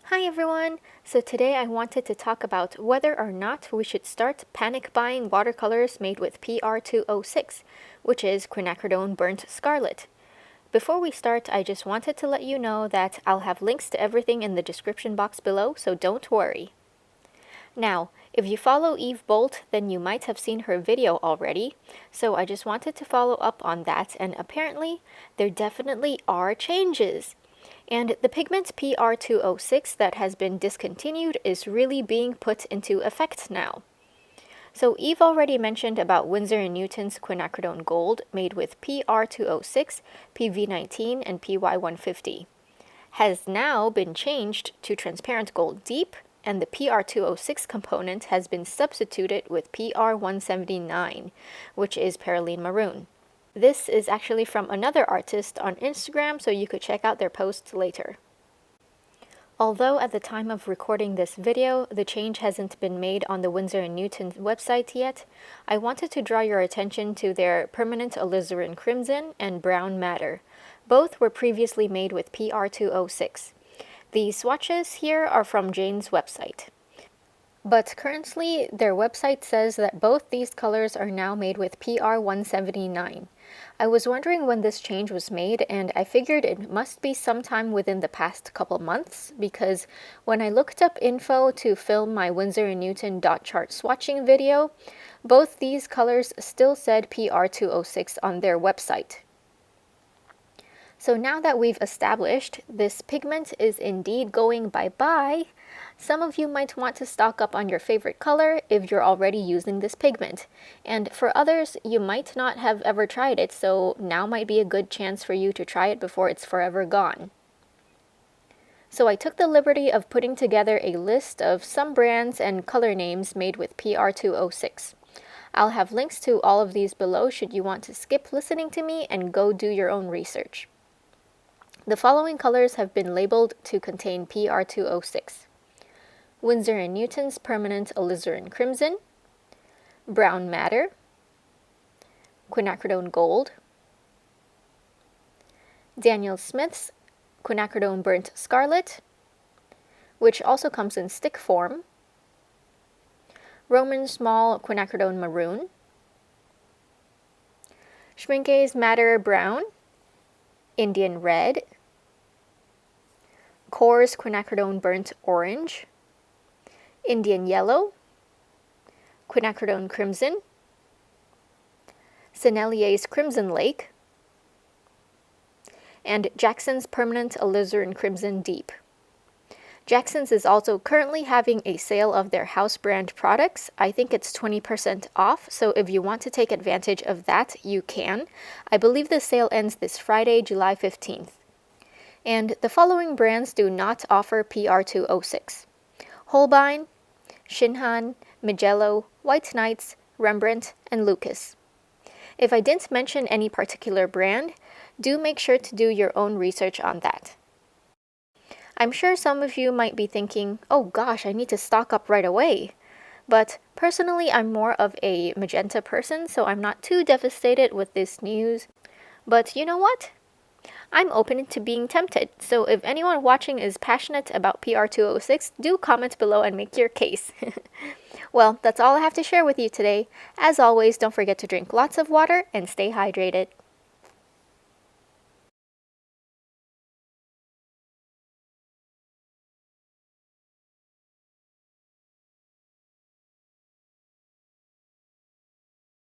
Hi everyone! So today I wanted to talk about whether or not we should start panic buying watercolors made with PR206, which is quinacridone burnt scarlet. Before we start, I just wanted to let you know that I'll have links to everything in the description box below, so don't worry. Now, if you follow Eve Bolt, then you might have seen her video already, so I just wanted to follow up on that, and apparently, there definitely are changes. And the pigment PR206 that has been discontinued is really being put into effect now. So Eve already mentioned about Winsor & Newton's quinacridone gold made with PR206, PV19, and PY150. Has now been changed to transparent gold deep, and the PR206 component has been substituted with PR179, which is perylene maroon. This is actually from another artist on Instagram, so you could check out their posts later. Although at the time of recording this video, the change hasn't been made on the Winsor & Newton website yet, I wanted to draw your attention to their permanent alizarin crimson and brown madder. Both were previously made with PR206. The swatches here are from Jane's website. But currently, their website says that both these colors are now made with PR179. I was wondering when this change was made, and I figured it must be sometime within the past couple months, because when I looked up info to film my Winsor & Newton dot chart swatching video, both these colors still said PR206 on their website. So now that we've established this pigment is indeed going bye-bye, some of you might want to stock up on your favorite color if you're already using this pigment. And for others, you might not have ever tried it, so now might be a good chance for you to try it before it's forever gone. So I took the liberty of putting together a list of some brands and color names made with PR206. I'll have links to all of these below should you want to skip listening to me and go do your own research. The following colors have been labeled to contain PR206. Winsor & Newton's permanent alizarin crimson, brown madder, quinacridone gold, Daniel Smith's quinacridone burnt scarlet, which also comes in stick form, Roman Szmal quinacridone maroon, Schmincke's madder brown, Indian red, Core's quinacridone burnt orange, Indian yellow, quinacridone crimson, Sennelier's crimson lake, and Jackson's permanent alizarin crimson deep. Jackson's is also currently having a sale of their house brand products. I think it's 20% off, so if you want to take advantage of that, you can. I believe the sale ends this Friday, July 15th. And the following brands do not offer PR206. Holbein, Shinhan, Mijello, White Knights, Rembrandt, and Lukas. If I didn't mention any particular brand, do make sure to do your own research on that. I'm sure some of you might be thinking, oh gosh, I need to stock up right away. But personally, I'm more of a magenta person, so I'm not too devastated with this news. But you know what? I'm open to being tempted, so if anyone watching is passionate about PR206, do comment below and make your case. Well, that's all I have to share with you today. As always, don't forget to drink lots of water and stay hydrated.